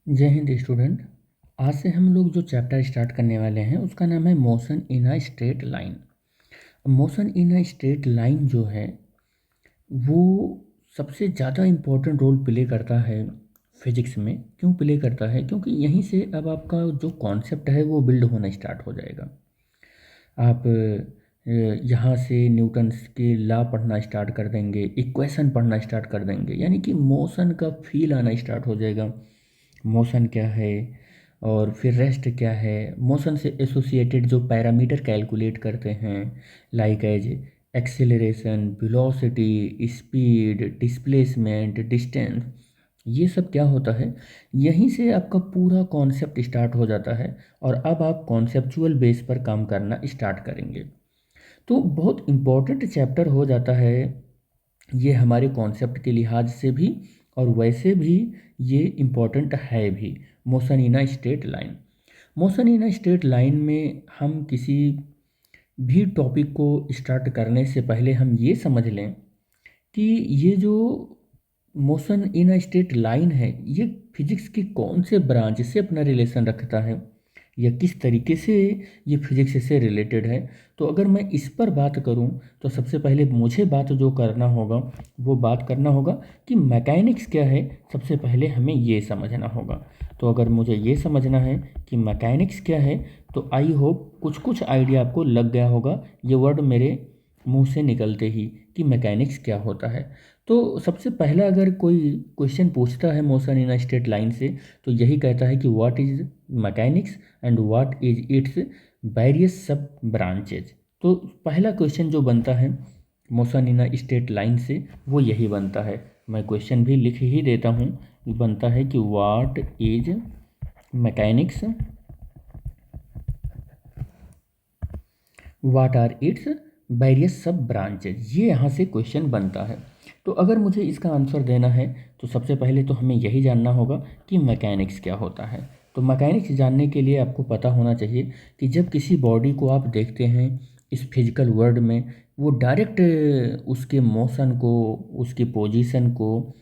जय हिंद स्टूडेंट। आज से हम लोग जो चैप्टर स्टार्ट करने वाले हैं उसका नाम है motion in a straight line. Motion in a straight line जो है वो सबसे ज़्यादा इम्पोर्टेंट रोल प्ले करता है फिजिक्स में। क्यों प्ले करता है? क्योंकि यहीं से अब आपका जो कॉन्सेप्ट है वो बिल्ड होना स्टार्ट हो जाएगा। आप यहाँ से न्यूटन्स के लॉ पढ़ना स्टार्ट कर देंगे, इक्वेशन पढ़ना स्टार्ट कर देंगे, यानी कि मोशन का फील आना स्टार्ट हो जाएगा। मोशन क्या है और फिर रेस्ट क्या है, मोशन से एसोसिएटेड जो पैरामीटर कैलकुलेट करते हैं like as acceleration, velocity, speed, displacement, distance, ये सब क्या होता है, यहीं से आपका पूरा कॉन्सेप्ट स्टार्ट हो जाता है और अब आप कॉन्सेप्चुअल बेस पर काम करना स्टार्ट करेंगे। तो बहुत इम्पोर्टेंट चैप्टर हो जाता है ये हमारे कॉन्सेप्ट के लिहाज से भी, और वैसे भी ये इम्पोर्टेंट है भी। Motion in a straight line. Motion in a straight line में हम किसी भी टॉपिक को स्टार्ट करने से पहले हम ये समझ लें कि ये जो motion in a straight line है ये फिजिक्स के कौन से ब्रांच से अपना रिलेशन रखता है या किस तरीके से ये फिजिक्स से रिलेटेड है। तो अगर मैं इस पर बात करूं तो सबसे पहले मुझे बात जो करना होगा वो बात करना होगा कि मैकेनिक्स क्या है। सबसे पहले हमें ये समझना होगा। तो अगर मुझे ये समझना है कि मैकेनिक्स क्या है तो आई होप कुछ कुछ आइडिया आपको लग गया होगा ये वर्ड मेरे मुंह से निकलते ही कि मैकेनिक्स क्या होता है। तो सबसे पहला अगर कोई क्वेश्चन पूछता है motion in a straight line से तो यही कहता है कि what is mechanics and what is it's various sub branches. तो पहला क्वेश्चन जो बनता है motion in a straight line से वो यही बनता है। मैं क्वेश्चन भी लिख ही देता हूँ। बनता है कि what is mechanics, what are its various sub branches, ये यहाँ से क्वेश्चन बनता है। तो अगर मुझे इसका आंसर देना है तो सबसे पहले तो हमें यही जानना होगा कि मैकेनिक्स क्या होता है। तो मैकेनिक्स जानने के लिए आपको पता होना चाहिए कि जब किसी बॉडी को आप देखते हैं इस फिजिकल वर्ल्ड में, वो डायरेक्ट उसके मोशन को, उसकी पोजीशन को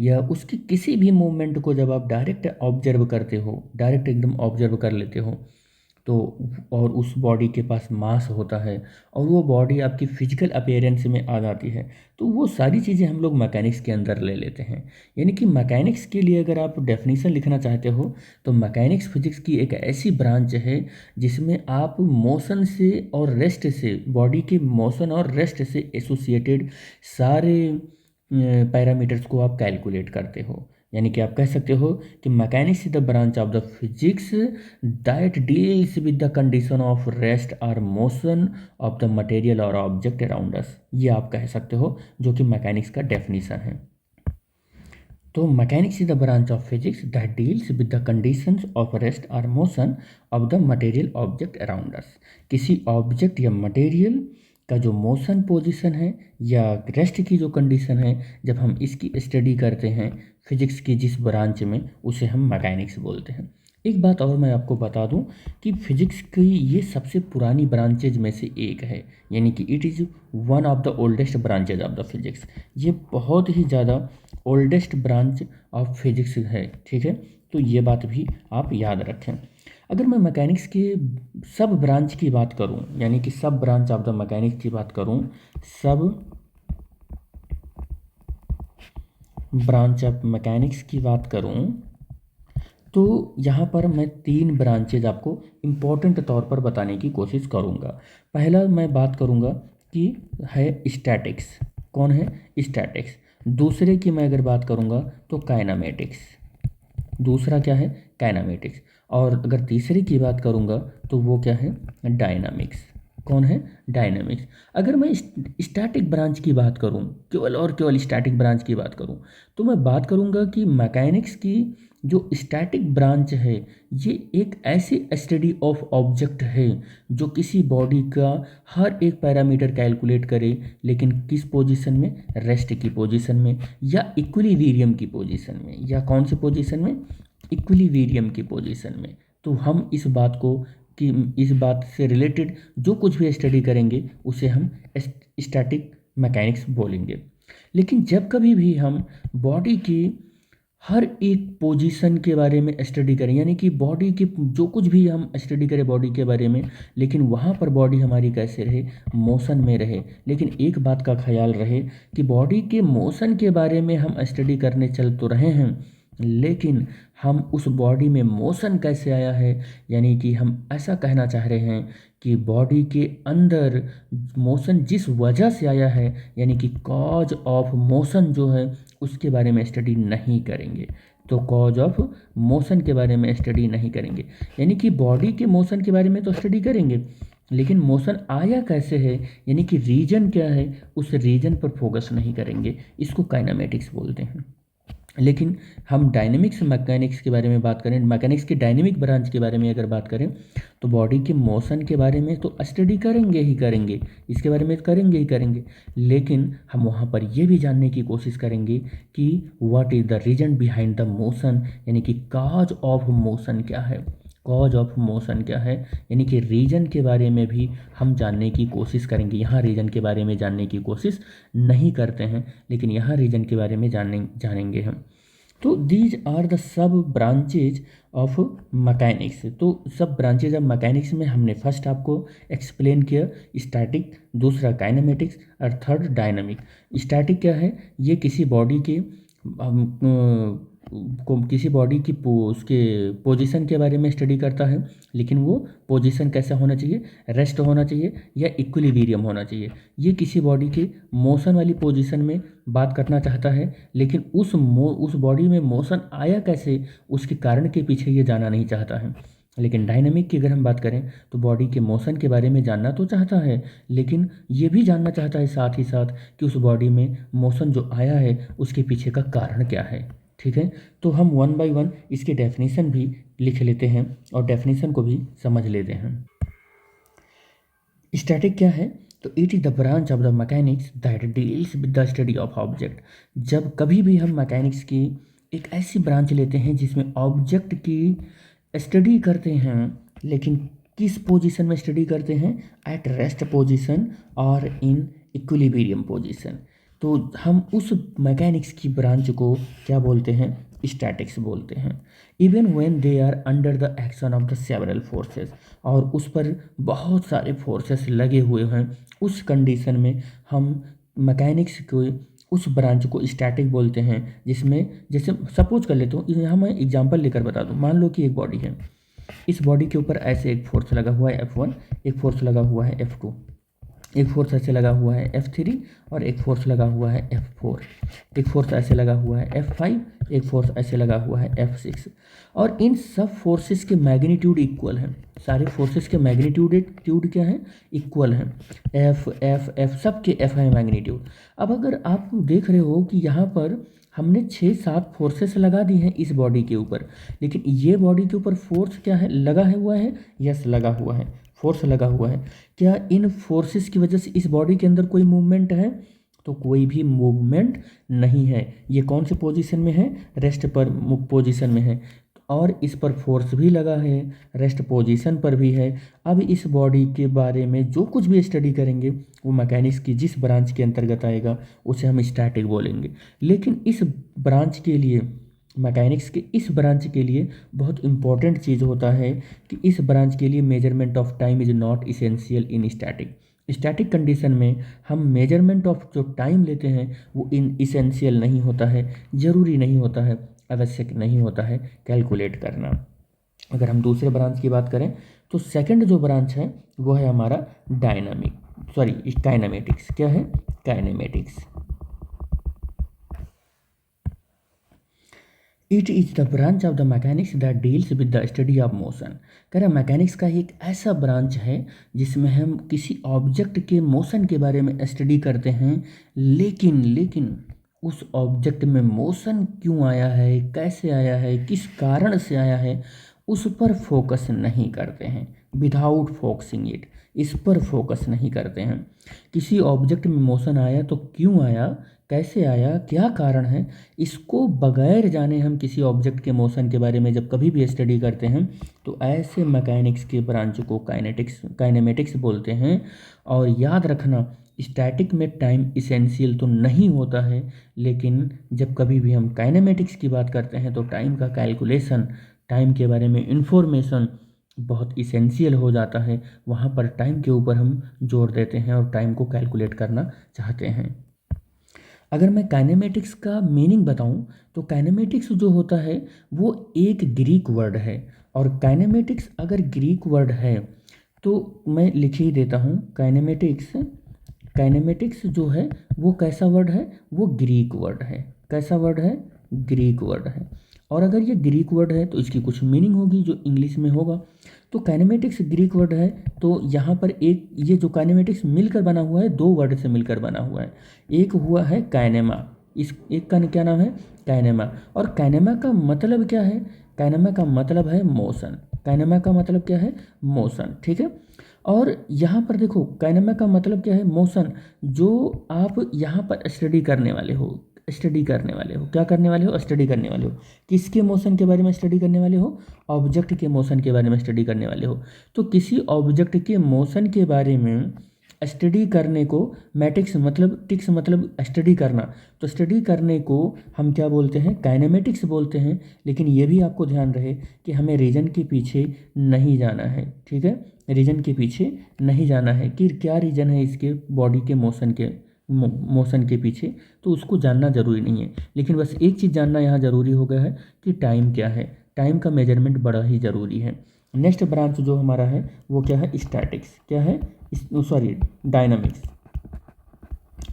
या उसकी किसी भी मूवमेंट को जब आप डायरेक्ट ऑब्जर्व करते हो, डायरेक्ट एकदम ऑब्जर्व कर लेते हो तो, और उस बॉडी के पास मास होता है और वो बॉडी आपकी फिजिकल अपीयरेंस में आ जाती है, तो वो सारी चीज़ें हम लोग मैकेनिक्स के अंदर ले लेते हैं। यानी कि मैकेनिक्स के लिए अगर आप डेफिनेशन लिखना चाहते हो तो मैकेनिक्स फिजिक्स की एक ऐसी ब्रांच है जिसमें आप मोशन से और रेस्ट से, बॉडी के मोशन और रेस्ट से एसोसिएटेड सारे पैरामीटर्स को आप कैलकुलेट करते हो। यानी कि आप कह सकते हो कि mechanics is the branch of the physics that deals with the condition of rest और मोशन ऑफ द मटेरियल और ऑब्जेक्ट अराउंड अस। ये आप कह सकते हो जो कि मैकेनिक्स का डेफिनेशन है। तो mechanics is the branch of physics that deals with the conditions of rest और motion of the material object around us. किसी ऑब्जेक्ट या मटेरियल का जो मोशन पोजीशन है या रेस्ट की जो कंडीशन है, जब हम इसकी स्टडी करते हैं फिजिक्स की जिस ब्रांच में, उसे हम मैकेनिक्स बोलते हैं। एक बात और मैं आपको बता दूं कि फिजिक्स की ये सबसे पुरानी ब्रांचेज में से एक है। यानी कि it is one of the oldest branches of the physics. ये बहुत ही ज़्यादा ओल्डेस्ट ब्रांच ऑफ फिजिक्स है। ठीक है, तो ये बात भी आप याद रखें। अगर मैं मैकेनिक्स के सब ब्रांच की बात करूं, यानी कि सब ब्रांच ऑफ द मैकेनिक्स की बात करूं, सब ब्रांच ऑफ मैकेनिक्स की बात करूं, तो यहाँ पर मैं तीन ब्रांचेज आपको इम्पोर्टेंट तौर पर बताने की कोशिश करूँगा। पहला मैं बात करूँगा कि है स्टैटिक्स। कौन है? स्टैटिक्स। दूसरे की मैं अगर बात करूँगा तो काइनामेटिक्स। दूसरा क्या है? काइनामेटिक्स। और अगर तीसरे की बात करूँगा तो वो क्या है? डायनामिक्स। कौन है? डायनामिक्स। अगर मैं स्टैटिक ब्रांच की बात करूँ, केवल और केवल स्टैटिक ब्रांच की बात करूँ, तो मैं बात करूँगा कि मैकेनिक्स की जो स्टैटिक ब्रांच है ये एक ऐसी स्टडी ऑफ ऑब्जेक्ट है जो किसी बॉडी का हर एक पैरामीटर कैलकुलेट करे, लेकिन किस पोजीशन में? रेस्ट की पोजीशन में या इक्विलिब्रियम की पोजीशन में। या कौन सी पोजीशन में? इक्विलिब्रियम की पोजीशन में। तो हम इस बात को, कि इस बात से रिलेटेड जो कुछ भी स्टडी करेंगे उसे हम स्टैटिक मैकेनिक्स बोलेंगे। लेकिन जब कभी भी हम बॉडी की हर एक पोजीशन के बारे में स्टडी करें, यानी कि बॉडी के जो कुछ भी हम स्टडी करें बॉडी के बारे में, लेकिन वहाँ पर बॉडी हमारी कैसे रहे, मोशन में रहे। लेकिन एक बात का ख्याल रहे कि बॉडी के मोशन के बारे में हम स्टडी करने चल तो रहे हैं, लेकिन हम उस बॉडी में मोशन कैसे आया है, यानी कि हम ऐसा कहना चाह रहे हैं कि बॉडी के अंदर मोशन जिस वजह से आया है, यानी कि कॉज ऑफ मोशन जो है उसके बारे में स्टडी नहीं करेंगे। तो कॉज ऑफ मोशन के बारे में स्टडी नहीं करेंगे, यानी कि बॉडी के मोशन के बारे में तो स्टडी करेंगे, लेकिन मोशन आया कैसे है, यानी कि रीजन क्या है, उस रीजन पर फोकस नहीं करेंगे। इसको काइनेमेटिक्स बोलते हैं। लेकिन हम डायनेमिक्स मैकेनिक्स के बारे में बात करें, मैकेनिक्स के डायनेमिक ब्रांच के बारे में अगर बात करें, तो बॉडी के मोशन के बारे में तो स्टडी करेंगे ही करेंगे, इसके बारे में करेंगे ही करेंगे, लेकिन हम वहाँ पर ये भी जानने की कोशिश करेंगे कि what is the reason behind the motion, यानी कि कॉज ऑफ मोशन क्या है, कॉज ऑफ मोशन क्या है, यानी कि रीजन के बारे में भी हम जानने की कोशिश करेंगे। यहाँ रीजन के बारे में जानने की कोशिश नहीं करते हैं, लेकिन यहाँ रीजन के बारे में जानेंगे हम। तो these are the sub branches of mechanics. तो सब ब्रांचेज ऑफ मैकेनिक्स में हमने फर्स्ट आपको एक्सप्लेन किया स्टैटिक, दूसरा काइनेमेटिक्स और थर्ड डायनामिक। स्टैटिक क्या है, ये किसी बॉडी के को किसी बॉडी की उसके पोजीशन के बारे में स्टडी करता है, लेकिन वो पोजीशन कैसा होना चाहिए, रेस्ट होना चाहिए या इक्विलिब्रियम होना चाहिए। ये किसी बॉडी के मोशन वाली पोजीशन में बात करना चाहता है, लेकिन उस बॉडी में मोशन आया कैसे, उसके कारण के पीछे ये जाना नहीं चाहता है। लेकिन डायनामिक की अगर हम बात करें तो बॉडी के मोशन के बारे में जानना तो चाहता है, लेकिन ये भी जानना चाहता है साथ ही साथ कि उस बॉडी में मोशन जो आया है उसके पीछे का कारण क्या है। ठीक है, तो हम वन बाय वन इसकी डेफिनेशन भी लिख लेते हैं और डेफिनेशन को भी समझ लेते हैं। स्टैटिक क्या है, तो it is the branch of the mechanics that deals with the study of object. जब कभी भी हम मैकेनिक्स की एक ऐसी ब्रांच लेते हैं जिसमें ऑब्जेक्ट की स्टडी करते हैं, लेकिन किस पोजीशन में स्टडी करते हैं, एट रेस्ट पोजीशन और इन इक्विलिब्रियम पोजीशन, तो हम उस मैकेनिक्स की ब्रांच को क्या बोलते हैं, स्टैटिक्स बोलते हैं। Even when they are under the action of the several forces, और उस पर बहुत सारे फोर्सेस लगे हुए हैं, उस कंडीशन में हम मैकेनिक्स को उस ब्रांच को स्टैटिक बोलते हैं। जिसमें जैसे सपोज कर लेता हूँ, यहाँ मैं एग्जांपल लेकर बता दूँ। मान लो कि एक बॉडी है, इस बॉडी के ऊपर ऐसे एक फोर्स लगा हुआ है F1, एक फोर्स लगा हुआ है F2, एक फोर्स ऐसे लगा हुआ है F3 और एक फोर्स लगा हुआ है F4, एक फोर्स ऐसे लगा हुआ है F5, एक फोर्स ऐसे लगा हुआ है F6। और इन सब फोर्सेस के मैग्नीट्यूड इक्वल हैं, सारे फोर्सेस के मैग्नीट्यूड क्या है, इक्वल हैं। F सब के F है मैग्नीट्यूड। अब अगर आप देख रहे हो कि यहाँ पर हमने 6-7 फोर्सेस लगा दी हैं इस बॉडी के ऊपर, लेकिन ये बॉडी के ऊपर फोर्स क्या है, लगा है हुआ है, यस लगा हुआ है, फोर्स लगा हुआ है। क्या इन फोर्सेस की वजह से इस बॉडी के अंदर कोई मूवमेंट है, तो कोई भी मूवमेंट नहीं है। ये कौन से पोजीशन में है, रेस्ट पर पोजीशन में है, और इस पर फोर्स भी लगा है, रेस्ट पोजीशन पर भी है। अब इस बॉडी के बारे में जो कुछ भी स्टडी करेंगे वो मैकेनिक्स की जिस ब्रांच के अंतर्गत आएगा उसे हम स्टैटिक बोलेंगे। लेकिन इस ब्रांच के लिए, मैकेनिक्स के इस ब्रांच के लिए बहुत इंपॉर्टेंट चीज़ होता है कि इस ब्रांच के लिए measurement of time is not essential in static. Static condition में हम मेजरमेंट ऑफ जो टाइम लेते हैं वो इन इसेंशियल नहीं होता है, ज़रूरी नहीं होता है, आवश्यक नहीं होता है कैलकुलेट करना। अगर हम दूसरे ब्रांच की बात करें तो सेकंड जो ब्रांच है वो है हमारा काइनेमेटिक्स। क्या है, kinematics. It is the branch of the mechanics that deals with the study of motion. कह रहा मैकेनिक्स का एक ऐसा ब्रांच है जिसमें हम किसी ऑब्जेक्ट के मोशन के बारे में स्टडी करते हैं, लेकिन उस ऑब्जेक्ट में मोशन क्यों आया है, कैसे आया है, किस कारण से आया है, उस पर फोकस नहीं करते हैं। विदाउट फोकसिंग इट, इस पर फोकस नहीं करते हैं। किसी ऑब्जेक्ट में मोशन आया तो क्यों आया, कैसे आया, क्या कारण है, इसको बगैर जाने हम किसी ऑब्जेक्ट के मोशन के बारे में जब कभी भी स्टडी करते हैं तो ऐसे मैकेनिक्स के ब्रांच को काइनेमेटिक्स बोलते हैं। और याद रखना स्टैटिक में टाइम इसेंशियल तो नहीं होता है, लेकिन जब कभी भी हम काइनेमेटिक्स की बात करते हैं तो टाइम का कैलकुलेशन, टाइम के बारे में इंफॉर्मेशन बहुत इसेंशियल हो जाता है। वहाँ पर टाइम के ऊपर हम जोर देते हैं और टाइम को कैलकुलेट करना चाहते हैं। अगर मैं काइनेमेटिक्स का मीनिंग बताऊं तो काइनेमेटिक्स जो होता है वो एक ग्रीक वर्ड है, और काइनेमेटिक्स अगर ग्रीक वर्ड है तो मैं लिख ही देता हूँ। काइनेमेटिक्स, काइनेमेटिक्स जो है वो कैसा वर्ड है, वो ग्रीक वर्ड है। कैसा वर्ड है, ग्रीक वर्ड है। और अगर ये ग्रीक वर्ड है तो इसकी कुछ मीनिंग होगी जो इंग्लिश में होगा। तो काइनेमेटिक्स ग्रीक वर्ड है, तो यहाँ पर एक ये जो काइनेमेटिक्स मिलकर बना हुआ है, दो वर्ड से मिलकर बना हुआ है। एक हुआ है काइनेमा, इस एक का क्या नाम है, काइनेमा। और काइनेमा का मतलब क्या है, काइनेमा का मतलब है मोशन। काइनेमा का मतलब क्या है, मोशन, ठीक है। और यहाँ पर देखो काइनेमा का मतलब क्या है, मोशन। जो आप यहाँ पर स्टडी करने वाले हो, स्टडी करने वाले हो, क्या करने वाले हो, स्टडी करने वाले हो। किसके मोशन के बारे में स्टडी करने वाले हो, ऑब्जेक्ट के मोशन के बारे में स्टडी करने वाले हो। तो किसी ऑब्जेक्ट के मोशन के बारे में स्टडी करने को मैटिक्स मतलब, टिक्स मतलब स्टडी करना, तो स्टडी करने को हम क्या बोलते हैं, काइनेमेटिक्स बोलते हैं। लेकिन ये भी आपको ध्यान रहे कि हमें रीजन के पीछे नहीं जाना है, ठीक है। रीजन के पीछे नहीं जाना है कि क्या रीजन है इसके बॉडी के मोशन के मोशन के पीछे, तो उसको जानना ज़रूरी नहीं है। लेकिन बस एक चीज़ जानना यहाँ ज़रूरी हो गया है कि टाइम क्या है, टाइम का मेजरमेंट बड़ा ही ज़रूरी है। नेक्स्ट ब्रांच जो हमारा है वो क्या है, स्टैटिक्स। क्या है, सॉरी, डायनामिक्स।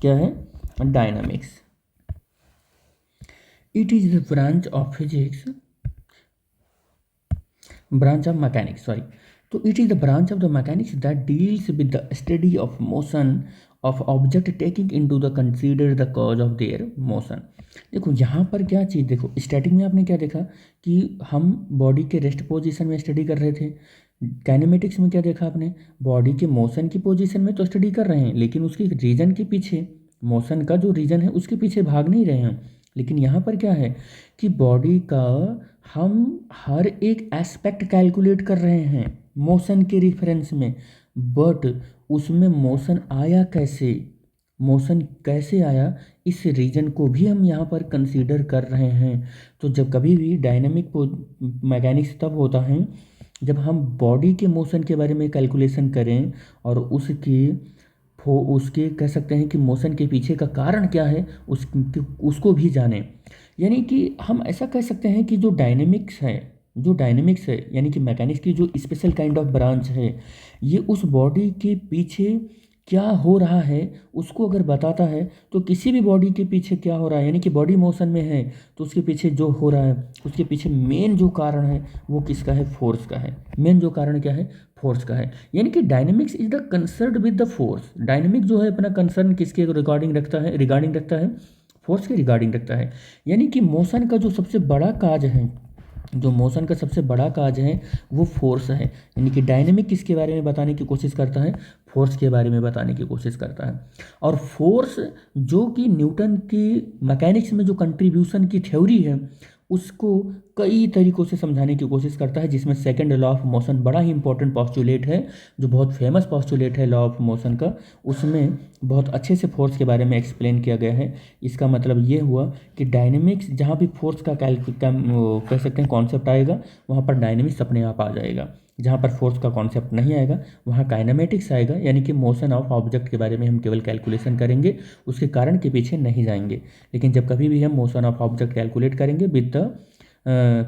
क्या है, dynamics. It is the branch of physics, branch of mechanics, sorry. So it is the branch of the mechanics that deals with the study of motion of object taking into the consider the cause of their motion। देखो यहाँ पर क्या चीज़, देखो static में आपने क्या देखा कि हम बॉडी के रेस्ट पोजीशन में स्टडी कर रहे थे। काइनेमेटिक्स में क्या देखा आपने, बॉडी के मोशन की पोजीशन में तो स्टडी कर रहे हैं, लेकिन उसके रीजन के पीछे, मोशन का जो रीजन है उसके पीछे भाग नहीं रहे हैं। लेकिन यहाँ पर क्या है कि बॉडी का हम हर एक एस्पेक्ट कैलकुलेट कर रहे हैं मोशन के रेफरेंस में, बट उसमें मोशन आया कैसे, मोशन कैसे आया, इस रीजन को भी हम यहाँ पर कंसीडर कर रहे हैं। तो जब कभी भी डायनामिक मैकेनिक्स तब होता है जब हम बॉडी के मोशन के बारे में कैलकुलेशन करें और उसके कह सकते हैं कि मोशन के पीछे का कारण क्या है उसको भी जानें। यानी कि हम ऐसा कह सकते हैं कि जो डायनेमिक्स है, जो डायनेमिक्स है यानी कि मैकेनिक्स की जो स्पेशल काइंड ऑफ ब्रांच है, ये उस बॉडी के पीछे क्या हो रहा है उसको अगर बताता है। तो किसी भी बॉडी के पीछे क्या हो रहा है, यानी कि बॉडी मोशन में है तो उसके पीछे जो हो रहा है उसके पीछे मेन जो कारण है वो किसका है, फोर्स का है। मेन जो कारण क्या है, फोर्स का है। यानी कि dynamics is the concern with the force. Dynamic जो है अपना कंसर्न किसके रिगार्डिंग रखता है, रिगार्डिंग रखता है, फोर्स के रिगार्डिंग रखता है। यानी कि मोशन का जो सबसे बड़ा काज है, जो मोशन का सबसे बड़ा काज है वो फोर्स है। यानी कि डायनेमिक किसके बारे में बताने की कोशिश करता है, फोर्स के बारे में बताने की कोशिश करता है। और फोर्स जो कि न्यूटन की मैकेनिक्स में जो कंट्रीब्यूशन की थ्योरी है उसको कई तरीक़ों से समझाने की कोशिश करता है, जिसमें सेकंड लॉ ऑफ मोशन बड़ा ही इंपॉर्टेंट पॉस्टुलेट है, जो बहुत फेमस पॉस्टुलेट है लॉ ऑफ मोशन का। उसमें बहुत अच्छे से फोर्स के बारे में एक्सप्लेन किया गया है। इसका मतलब ये हुआ कि डायनेमिक्स जहाँ भी फोर्स का कह सकते हैं कॉन्सेप्ट आएगा वहाँ पर डायनेमिक्स अपने आप आ जाएगा। जहाँ पर फोर्स का कॉन्सेप्ट नहीं आएगा वहाँ काइनेमेटिक्स आएगा, यानी कि मोशन ऑफ ऑब्जेक्ट के बारे में हम केवल कैलकुलेशन करेंगे, उसके कारण के पीछे नहीं जाएंगे। लेकिन जब कभी भी हम मोशन ऑफ ऑब्जेक्ट कैलकुलेट करेंगे with the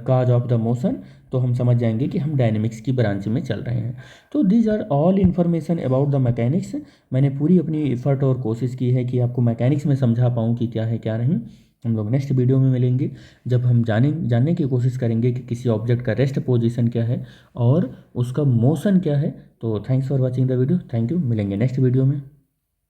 cause of the motion, तो हम समझ जाएंगे कि हम डायनेमिक्स की ब्रांच में चल रहे हैं। तो these are all information about the mechanics. मैंने पूरी अपनी एफर्ट और कोशिश की है कि आपको मैकेनिक्स में समझा पाऊँ कि क्या है क्या नहीं। हम लोग नेक्स्ट वीडियो में मिलेंगे जब हम जानने की कोशिश करेंगे कि किसी ऑब्जेक्ट का रेस्ट पोजीशन क्या है और उसका मोशन क्या है। तो thanks for watching the video, thank you, मिलेंगे नेक्स्ट वीडियो में।